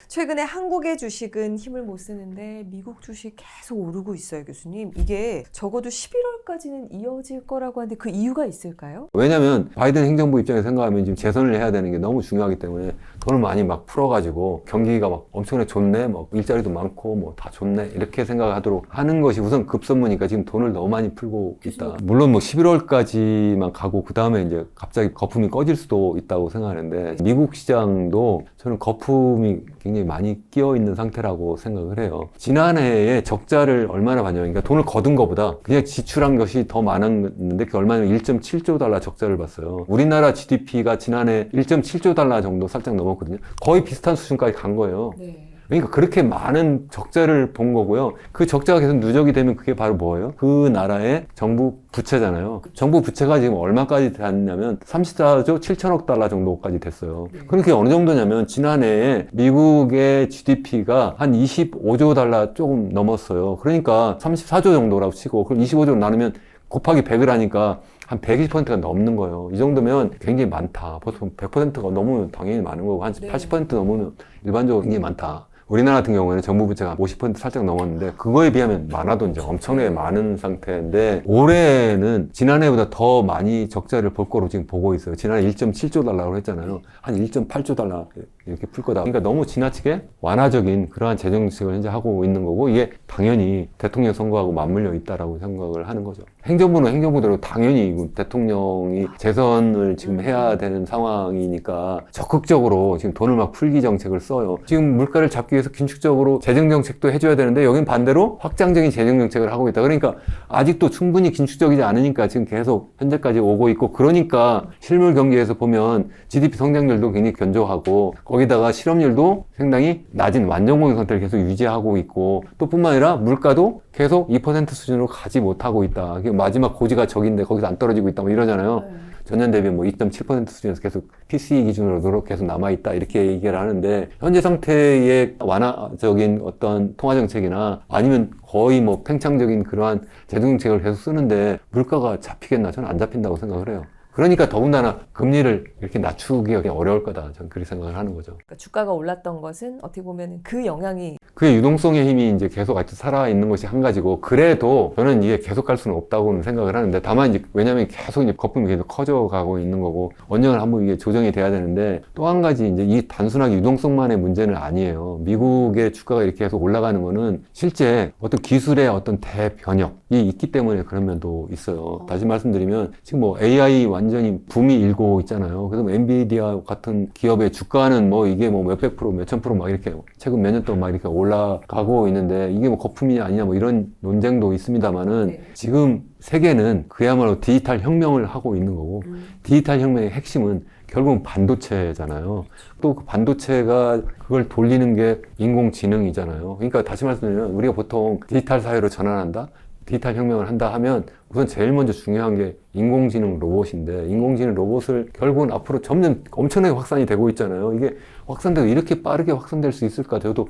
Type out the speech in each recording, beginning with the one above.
최근에 한국의 주식은 힘을 못 쓰는데 미국 주식 계속 오르고 있어요, 교수님. 이게 적어도 11월까지는 이어질 거라고 하는데 그 이유가 있을까요? 왜냐면 바이든 행정부 입장에서 생각하면 지금 재선을 해야 되는 게 너무 중요하기 때문에 돈을 많이 막 풀어가지고 경기가 막 엄청나게 좋네, 뭐 일자리도 많고 뭐 다 좋네 이렇게 생각하도록 하는 것이 우선 급선무니까 지금 돈을 너무 많이 풀고 있다. 물론 뭐 11월까지만 가고 그 다음에 이제 갑자기 거품이 꺼질 수도 있다고 생각하는데 미국 시장도 저는 거품이 굉장히 많이 끼어 있는 상태라고 생각을 해요. 지난해에 적자를 얼마나 봤냐면 그러니까 돈을 거둔 것보다 그냥 지출한 것이 더 많았는데 그게 얼마냐면 1.7조 달러 적자를 봤어요. 우리나라 GDP가 지난해 1.7조 달러 정도 살짝 넘었거든요. 거의 비슷한 수준까지 간 거예요. 네. 그러니까 그렇게 많은 적자를 본 거고요. 그 적자가 계속 누적이 되면 그게 바로 뭐예요? 그 나라의 정부 부채잖아요. 정부 부채가 지금 얼마까지 됐냐면 34조 7천억 달러 정도까지 됐어요. 그렇게 어느 정도냐면 지난해에 미국의 GDP가 한 25조 달러 조금 넘었어요. 그러니까 34조 정도라고 치고 그럼 25조로 나누면 곱하기 100을 하니까 한 120%가 넘는 거예요. 이 정도면 굉장히 많다. 보통 100%가 넘으면 당연히 많은 거고 한 80% 넘으면 일반적으로 굉장히 많다. 우리나라 같은 경우에는 정부 부채가 50% 살짝 넘었는데 그거에 비하면 많아도 이제 엄청나게 많은 상태인데 올해는 지난해보다 더 많이 적자를 볼 거로 지금 보고 있어요. 지난해 1.7조 달러라고 했잖아요. 한 1.8조 달러 이렇게 풀 거다. 그러니까 너무 지나치게 완화적인 그러한 재정 정책을 현재 하고 있는 거고 이게 당연히 대통령 선거하고 맞물려 있다라고 생각을 하는 거죠. 행정부는 행정부대로 당연히 대통령이 재선을 지금 해야 되는 상황이니까 적극적으로 지금 돈을 막 풀기 정책을 써요. 지금 물가를 잡기 위해서 긴축적으로 재정 정책도 해줘야 되는데 여긴 반대로 확장적인 재정 정책을 하고 있다. 그러니까 아직도 충분히 긴축적이지 않으니까 지금 계속 현재까지 오고 있고 그러니까 실물 경기에서 보면 GDP 성장률도 굉장히 견조하고 거기다가 실업률도 상당히 낮은 완전공유 상태를 계속 유지하고 있고 또 뿐만 아니라 물가도 계속 2% 수준으로 가지 못하고 있다. 마지막 고지가 저긴데 거기서 안 떨어지고 있다 뭐 이러잖아요. 전년 대비 뭐 2.7% 수준에서 계속 PCE 기준으로 계속 남아있다 이렇게 얘기를 하는데 현재 상태의 완화적인 어떤 통화정책이나 아니면 거의 뭐 팽창적인 그러한 재정정책을 계속 쓰는데 물가가 잡히겠나? 저는 안 잡힌다고 생각을 해요. 그러니까 더군다나 금리를 이렇게 낮추기가 어려울 거다. 저는 그렇게 생각을 하는 거죠. 그러니까 주가가 올랐던 것은 어떻게 보면 그 영향이 그의 유동성의 힘이 이제 계속 아직 살아있는 것이 한 가지고, 그래도 저는 이게 계속 갈 수는 없다고는 생각을 하는데, 다만 이제 왜냐면 계속 이제 거품이 계속 커져가고 있는 거고, 언젠가 한번 이게 조정이 돼야 되는데, 또 한 가지 이제 이 단순하게 유동성만의 문제는 아니에요. 미국의 주가가 이렇게 계속 올라가는 거는 실제 어떤 기술의 어떤 대변혁이 있기 때문에 그런 면도 있어요. 다시 말씀드리면, 지금 뭐 AI 완전히 붐이 일고 있잖아요. 그래서 뭐 엔비디아 같은 기업의 주가는 뭐 이게 뭐 몇백 프로, 몇천 프로 막 이렇게 최근 몇 년 동안 막 이렇게 올라가고 있는데 이게 뭐 거품이 아니냐 뭐 이런 논쟁도 있습니다만은 지금 세계는 그야말로 디지털 혁명을 하고 있는 거고 디지털 혁명의 핵심은 결국은 반도체잖아요. 또 그 반도체가 그걸 돌리는 게 인공지능이잖아요. 그러니까 다시 말씀드리면 우리가 보통 디지털 사회로 전환한다? 디지털 혁명을 한다 하면 우선 제일 먼저 중요한 게 인공지능 로봇인데, 인공지능 로봇을 결국은 앞으로 점점 엄청나게 확산이 되고 있잖아요. 이게 확산되고 이렇게 빠르게 확산될 수 있을까? 저도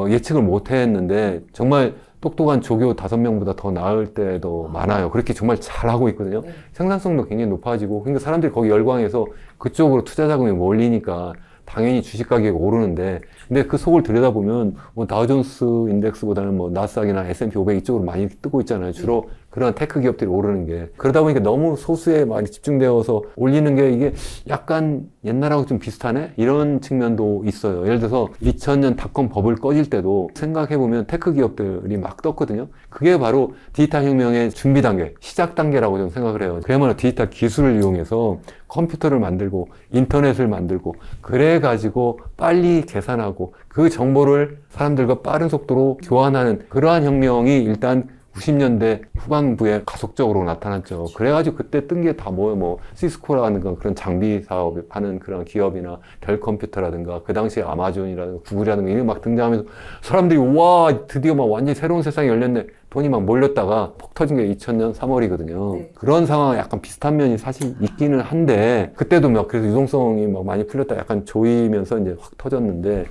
예측을 못 했는데 정말 똑똑한 조교 5명보다 더 나을 때도 많아요. 그렇게 정말 잘하고 있거든요. 생산성도 굉장히 높아지고, 그러니까 사람들이 거기 열광해서 그쪽으로 투자 자금이 몰리니까 당연히 주식 가격이 오르는데, 근데 그 속을 들여다보면 뭐 다우존스 인덱스보다는 뭐 나스닥이나 S&P 500 이쪽으로 많이 뜨고 있잖아요. 주로 그런 테크 기업들이 오르는 게. 그러다 보니까 너무 소수에 많이 집중되어서 올리는 게 이게 약간 옛날하고 좀 비슷하네? 이런 측면도 있어요. 예를 들어서 2000년 닷컴 버블 꺼질 때도 생각해보면 테크 기업들이 막 떴거든요. 그게 바로 디지털 혁명의 준비 단계, 시작 단계라고 저는 생각을 해요. 그야말로 디지털 기술을 이용해서 컴퓨터를 만들고 인터넷을 만들고 그래가지고 빨리 계산하고 그 정보를 사람들과 빠른 속도로 교환하는 그러한 혁명이 일단 90년대 후반부에 가속적으로 나타났죠. 그래가지고 그때 뜬 게 다 뭐예요? 뭐 시스코라든가 그런 장비 사업 하는 그런 기업이나 델 컴퓨터라든가 그 당시에 아마존이라든가 구글이라든가 이런 막 등장하면서 사람들이 와 드디어 막 완전히 새로운 세상이 열렸네. 돈이 막 몰렸다가 폭 터진 게 2000년 3월이거든요. 그런 상황은 약간 비슷한 면이 사실 있기는 한데 그때도 막 그래서 유동성이 막 많이 풀렸다 약간 조이면서 이제 확 터졌는데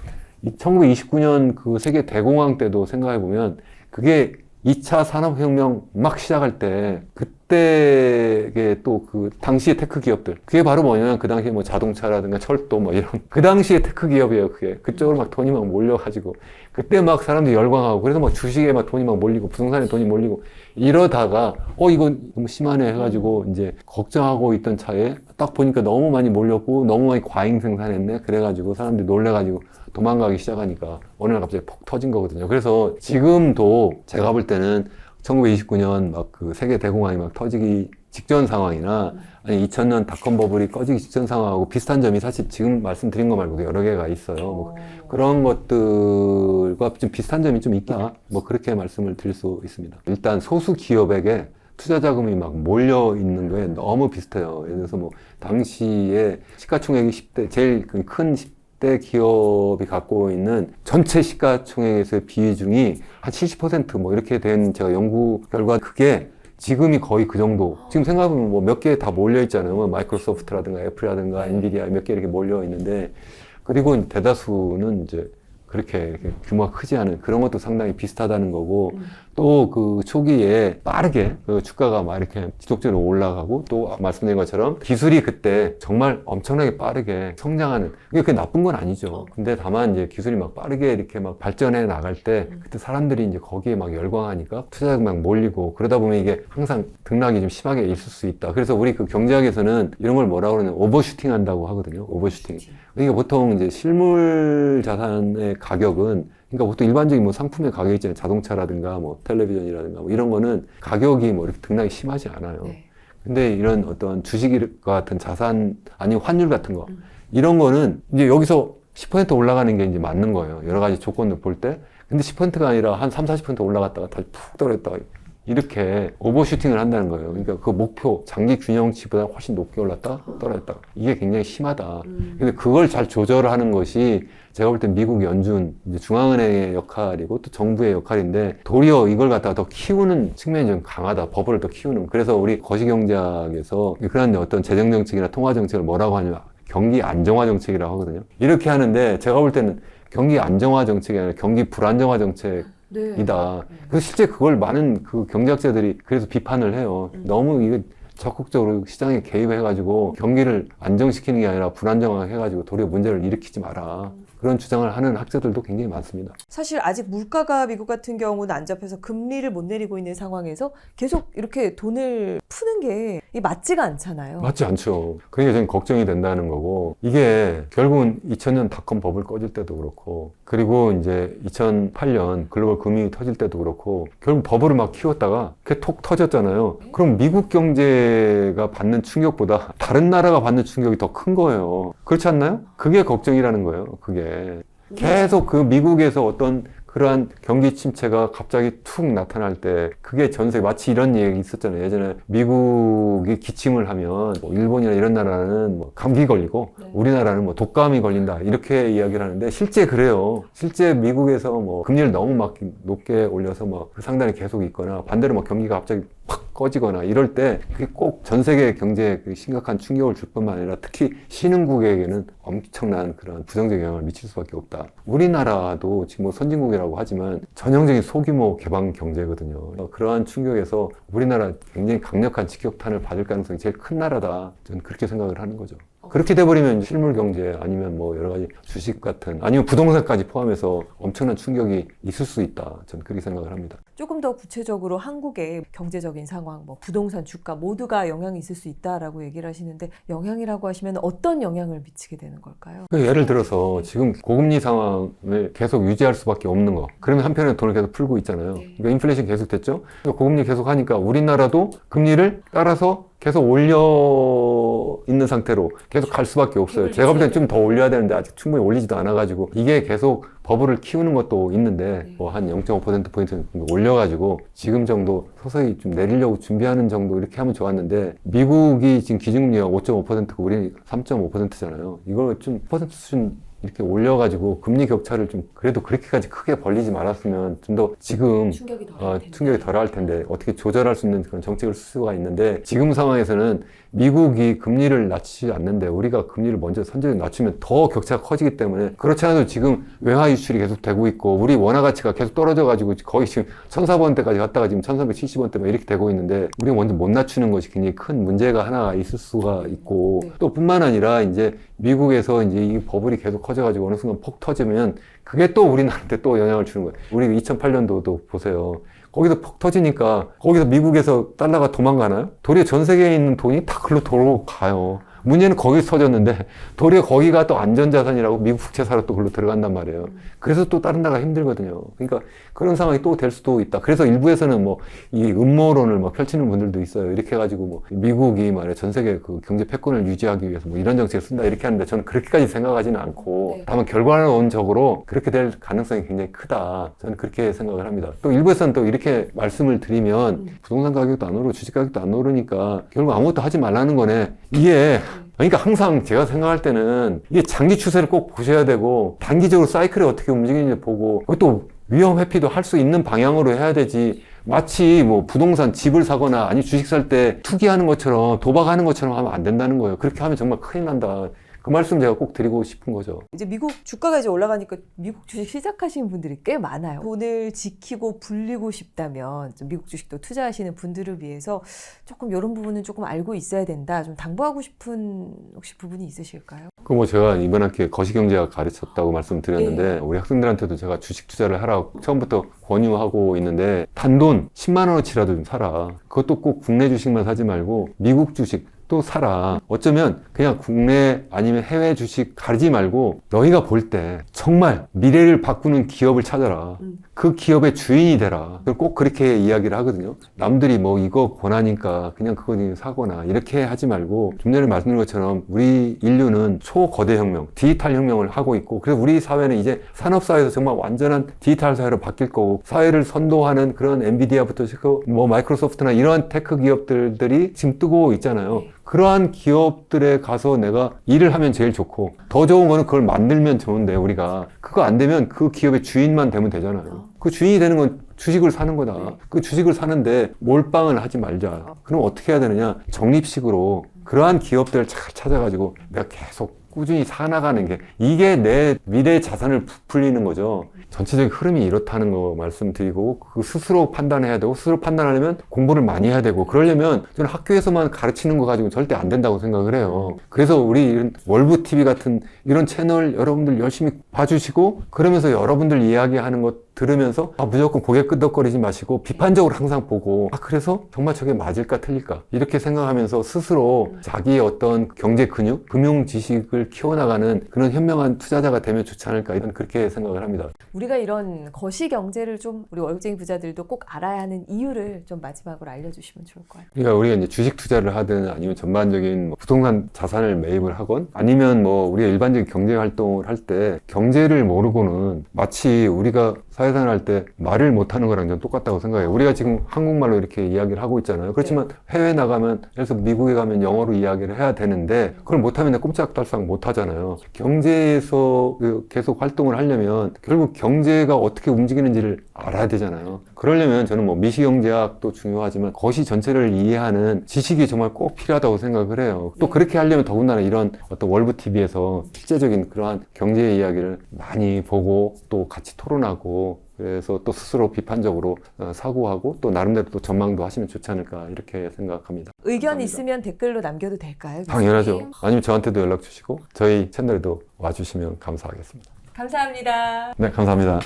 1929년 그 세계 대공황 때도 생각해 보면 그게 2차 산업혁명 막 시작할 때 역대의 또 그 당시의 테크 기업들, 그게 바로 뭐냐면 그 당시에 뭐 자동차라든가 철도 뭐 이런 그 당시의 테크 기업이에요. 그게 그쪽으로 막 돈이 막 몰려가지고 그때 막 사람들이 열광하고 그래서 막 주식에 막 돈이 막 몰리고 부동산에 돈이 몰리고 이러다가 이건 너무 심하네 해가지고 이제 걱정하고 있던 차에 딱 보니까 너무 많이 몰렸고 너무 많이 과잉 생산했네. 그래가지고 사람들이 놀래가지고 도망가기 시작하니까 어느 날 갑자기 폭 터진 거거든요. 그래서 지금도 제가 볼 때는 1929년 막 그 세계 대공황이 막 터지기 직전 상황이나 아니 2000년 닷컴 버블이 꺼지기 직전 상황하고 비슷한 점이 사실 지금 말씀드린 거 말고도 여러 개가 있어요. 뭐 그런 것들과 좀 비슷한 점이 좀 있다. 뭐 그렇게 말씀을 드릴 수 있습니다. 일단 소수 기업에게 투자 자금이 막 몰려 있는 거에 너무 비슷해요. 예를 들어서 뭐 당시에 시가총액이 10대 제일 큰 10대 기업이 갖고 있는 전체 시가총액에서의 비중이 한 70%뭐 이렇게 된 제가 연구 결과 그게 지금이 거의 그 정도. 지금 생각해보면 뭐 몇 개 다 몰려 있잖아요. 뭐 마이크로소프트라든가 애플이라든가 엔비디아 몇 개 이렇게 몰려 있는데 그리고 대다수는 이제 그렇게 이렇게 규모가 크지 않은 그런 것도 상당히 비슷하다는 거고 또 그 초기에 빠르게 그 주가가 막 이렇게 지속적으로 올라가고 또 말씀드린 것처럼 기술이 그때 정말 엄청나게 빠르게 성장하는 그게 나쁜 건 아니죠. 근데 다만 이제 기술이 막 빠르게 이렇게 막 발전해 나갈 때 그때 사람들이 이제 거기에 막 열광하니까 투자자가 막 몰리고 그러다 보면 이게 항상 등락이 좀 심하게 있을 수 있다. 그래서 우리 그 경제학에서는 이런 걸 뭐라고 그러냐면 오버슈팅 한다고 하거든요. 오버슈팅. 그러니까 보통 이제 실물 자산의 가격은 그러니까 보통 일반적인 뭐 상품의 가격이 있잖아요. 자동차라든가 뭐 텔레비전이라든가 뭐 이런 거는 가격이 뭐 이렇게 등락이 심하지 않아요. 네. 근데 이런 어떤 주식과 같은 자산 아니면 환율 같은 거 이런 거는 이제 여기서 10% 올라가는 게 이제 맞는 거예요. 여러 가지 조건을 볼 때. 근데 10%가 아니라 한 3, 40% 올라갔다가 다시 푹 떨어졌다가 이렇게 오버슈팅을 한다는 거예요. 그러니까 그 목표, 장기 균형치보다 훨씬 높게 올랐다 떨어졌다. 이게 굉장히 심하다. 근데 그걸 잘 조절하는 것이 제가 볼 때 미국 연준, 이제 중앙은행의 역할이고 또 정부의 역할인데 도리어 이걸 갖다가 더 키우는 측면이 좀 강하다. 버블을 더 키우는. 그래서 우리 거시경제학에서 그런 어떤 재정정책이나 통화정책을 뭐라고 하냐면 경기 안정화 정책이라고 하거든요. 이렇게 하는데 제가 볼 때는 경기 안정화 정책이 아니라 경기 불안정화 정책 이다. 그래서 실제 그걸 많은 그 경제학자들이 그래서 비판을 해요. 너무 이거 적극적으로 시장에 개입해가지고 경기를 안정시키는 게 아니라 불안정하게 해가지고 도리어 문제를 일으키지 마라. 그런 주장을 하는 학자들도 굉장히 많습니다. 사실 아직 물가가 미국 같은 경우는 안 잡혀서 금리를 못 내리고 있는 상황에서 계속 이렇게 돈을 푸는 게 맞지가 않잖아요. 맞지 않죠. 그러니까 저는 걱정이 된다는 거고 이게 결국은 2000년 닷컴 버블 꺼질 때도 그렇고 그리고 이제 2008년 글로벌 금융이 터질 때도 그렇고 결국 버블을 막 키웠다가 그게 톡 터졌잖아요. 그럼 미국 경제가 받는 충격보다 다른 나라가 받는 충격이 더 큰 거예요. 그렇지 않나요? 그게 걱정이라는 거예요. 그게 계속 그 미국에서 어떤 그러한 경기 침체가 갑자기 툭 나타날 때 그게 전 세계 마치 이런 얘기 있었잖아요. 예전에 미국이 기침을 하면 뭐 일본이나 이런 나라는 뭐 감기 걸리고 우리나라는 뭐 독감이 걸린다 이렇게 이야기를 하는데 실제 그래요. 실제 미국에서 뭐 금리를 너무 막 높게 올려서 뭐 그 상단에 계속 있거나 반대로 뭐 경기가 갑자기 팍 꺼지거나 이럴 때 그게 꼭 전 세계 경제에 심각한 충격을 줄 뿐만 아니라 특히 신흥국에게는 엄청난 그런 부정적 영향을 미칠 수밖에 없다. 우리나라도 지금 뭐 선진국이라고 하지만 전형적인 소규모 개방 경제거든요. 그러한 충격에서 우리나라 굉장히 강력한 직격탄을 받을 가능성이 제일 큰 나라다. 저는 그렇게 생각을 하는 거죠. 그렇게 돼버리면 실물 경제 아니면 뭐 여러 가지 주식 같은 아니면 부동산까지 포함해서 엄청난 충격이 있을 수 있다. 저는 그렇게 생각을 합니다. 조금 더 구체적으로 한국의 경제적인 상황, 뭐 부동산, 주가 모두가 영향이 있을 수 있다라고 얘기를 하시는데 영향이라고 하시면 어떤 영향을 미치게 되는 걸까요? 예를 들어서 지금 고금리 상황을 계속 유지할 수밖에 없는 거. 그러면 한편에 돈을 계속 풀고 있잖아요. 그러니까 인플레이션 계속 됐죠. 그러니까 고금리 계속 하니까 우리나라도 금리를 따라서 계속 올려 있는 상태로 계속 갈 수밖에 없어요. 제가 볼 때는 좀 더 올려야 되는데 아직 충분히 올리지도 않아가지고 이게 계속 버블을 키우는 것도 있는데 뭐 한 0.5%포인트 정도 올려가지고 지금 정도 서서히 좀 내리려고 준비하는 정도 이렇게 하면 좋았는데 미국이 지금 기준금리가 5.5%고 우리 3.5%잖아요. 이걸 좀 10% 수준 이렇게 올려가지고 금리 격차를 좀 그래도 그렇게까지 크게 벌리지 말았으면 좀 더 지금 충격이 덜할 텐데. 충격이 덜할 텐데 어떻게 조절할 수 있는 그런 정책을 쓸 수가 있는데 지금 상황에서는 미국이 금리를 낮추지 않는데 우리가 금리를 먼저 선제적으로 낮추면 더 격차가 커지기 때문에 그렇지 않아도 지금 외화 유출이 계속 되고 있고 우리 원화 가치가 계속 떨어져가지고 거의 지금 1,400원대까지 갔다가 지금 1,370원대 막 이렇게 되고 있는데 우리가 먼저 못 낮추는 것이 굉장히 큰 문제가 하나 있을 수가 있고 네. 또 뿐만 아니라 이제 미국에서 이제 이 버블이 계속 커져가지고 어느 순간 폭 터지면 그게 또 우리나라한테 또 영향을 주는 거예요. 우리 2008년도도 보세요. 거기서 폭 터지니까 거기서 미국에서 달러가 도망가나요? 도리어 전 세계에 있는 돈이 다 글로 돌아가요. 문제는 거기서 터졌는데 도리어 거기가 또 안전자산이라고 미국 국채사로 또 글로 들어간단 말이에요. 그래서 또 다른 나라가 힘들거든요. 그러니까 그런 상황이 또 될 수도 있다. 그래서 일부에서는 뭐 이 음모론을 막 펼치는 분들도 있어요. 이렇게 해가지고 뭐 미국이 말이야 전 세계 그 경제 패권을 유지하기 위해서 뭐 이런 정책을 쓴다 이렇게 하는데 저는 그렇게까지 생각하지는 않고 네. 다만 결과론적으로 그렇게 될 가능성이 굉장히 크다. 저는 그렇게 생각을 합니다. 또 일부에서는 또 이렇게 말씀을 드리면 부동산 가격도 안 오르고 주식 가격도 안 오르니까 결국 아무것도 하지 말라는 거네. 이게 그러니까 항상 제가 생각할 때는 이게 장기 추세를 꼭 보셔야 되고 단기적으로 사이클이 어떻게 움직이는지 보고 그것도 위험 회피도 할 수 있는 방향으로 해야 되지 마치 뭐 부동산 집을 사거나 아니 주식 살 때 투기하는 것처럼 도박하는 것처럼 하면 안 된다는 거예요. 그렇게 하면 정말 큰일 난다. 그 말씀 제가 꼭 드리고 싶은 거죠. 이제 미국 주가가 이제 올라가니까 미국 주식 시작하시는 분들이 꽤 많아요. 돈을 지키고 불리고 싶다면 좀 미국 주식도 투자하시는 분들을 위해서 조금 이런 부분은 조금 알고 있어야 된다. 좀 당부하고 싶은 혹시 부분이 있으실까요? 그 뭐 제가 이번 학기에 거시경제학 가르쳤다고 말씀드렸는데 네. 우리 학생들한테도 제가 주식 투자를 하라고 처음부터 권유하고 있는데 단돈 10만 원어치라도 좀 사라. 그것도 꼭 국내 주식만 사지 말고 미국 주식 또 사라. 어쩌면 그냥 국내 아니면 해외 주식 가리지 말고 너희가 볼 때 정말 미래를 바꾸는 기업을 찾아라. 그 기업의 주인이 되라. 꼭 그렇게 이야기를 하거든요. 남들이 뭐 이거 권하니까 그냥 그거 사거나 이렇게 하지 말고 좀 전에 말씀드린 것처럼 우리 인류는 초거대 혁명, 디지털 혁명을 하고 있고 그래서 우리 사회는 이제 산업사회에서 정말 완전한 디지털 사회로 바뀔 거고 사회를 선도하는 그런 엔비디아부터 시작하고 뭐 마이크로소프트나 이런 테크 기업들이 지금 뜨고 있잖아요. 그러한 기업들에 가서 내가 일을 하면 제일 좋고 더 좋은 거는 그걸 만들면 좋은데 우리가 그거 안 되면 그 기업의 주인만 되면 되잖아요. 그 주인이 되는 건 주식을 사는 거다. 그 주식을 사는데 몰빵을 하지 말자. 그럼 어떻게 해야 되느냐? 적립식으로 그러한 기업들을 잘 찾아가지고 내가 계속 꾸준히 사나가는 게 이게 내 미래 자산을 부풀리는 거죠. 전체적인 흐름이 이렇다는 거 말씀드리고 그 스스로 판단해야 되고 스스로 판단하려면 공부를 많이 해야 되고 그러려면 저는 학교에서만 가르치는 거 가지고 절대 안 된다고 생각을 해요. 그래서 우리 이런 월브 TV 같은 이런 채널 여러분들 열심히 봐주시고 그러면서 여러분들 이야기하는 것 들으면서 무조건 고개 끄덕거리지 마시고 비판적으로 항상 보고 그래서 정말 저게 맞을까 틀릴까 이렇게 생각하면서 스스로 자기의 어떤 경제 근육, 금융 지식을 키워나가는 그런 현명한 투자자가 되면 좋지 않을까 이런 그렇게 생각을 합니다. 우리가 이런 거시 경제를 좀 우리 월급쟁이 부자들도 꼭 알아야 하는 이유를 좀 마지막으로 알려주시면 좋을 것 같아요. 그러니까 우리가 이제 주식 투자를 하든 아니면 전반적인 뭐 부동산 자산을 매입을 하건 아니면 뭐 우리가 일반적인 경제 활동을 할 때 경제를 모르고는 마치 우리가 사회생활 할 때 말을 못하는 거랑 좀 똑같다고 생각해요. 우리가 지금 한국말로 이렇게 이야기를 하고 있잖아요. 그렇지만 해외 나가면 예를 들어서 미국에 가면 영어로 이야기를 해야 되는데 그걸 못하면 꼼짝달싹 못하잖아요. 경제에서 계속 활동을 하려면 결국 경제가 어떻게 움직이는지를 알아야 되잖아요. 그러려면 저는 뭐 미시경제학도 중요하지만 거시 전체를 이해하는 지식이 정말 꼭 필요하다고 생각을 해요. 또 그렇게 하려면 더군다나 이런 어떤 월브 TV에서 실제적인 그러한 경제 이야기를 많이 보고 또 같이 토론하고 그래서 또 스스로 비판적으로 사고하고 또 나름대로 또 전망도 하시면 좋지 않을까 이렇게 생각합니다. 의견 감사합니다. 있으면 댓글로 남겨도 될까요? 당연하죠. 아니면 저한테도 연락 주시고 저희 채널에도 와주시면 감사하겠습니다. 감사합니다. 네, 감사합니다.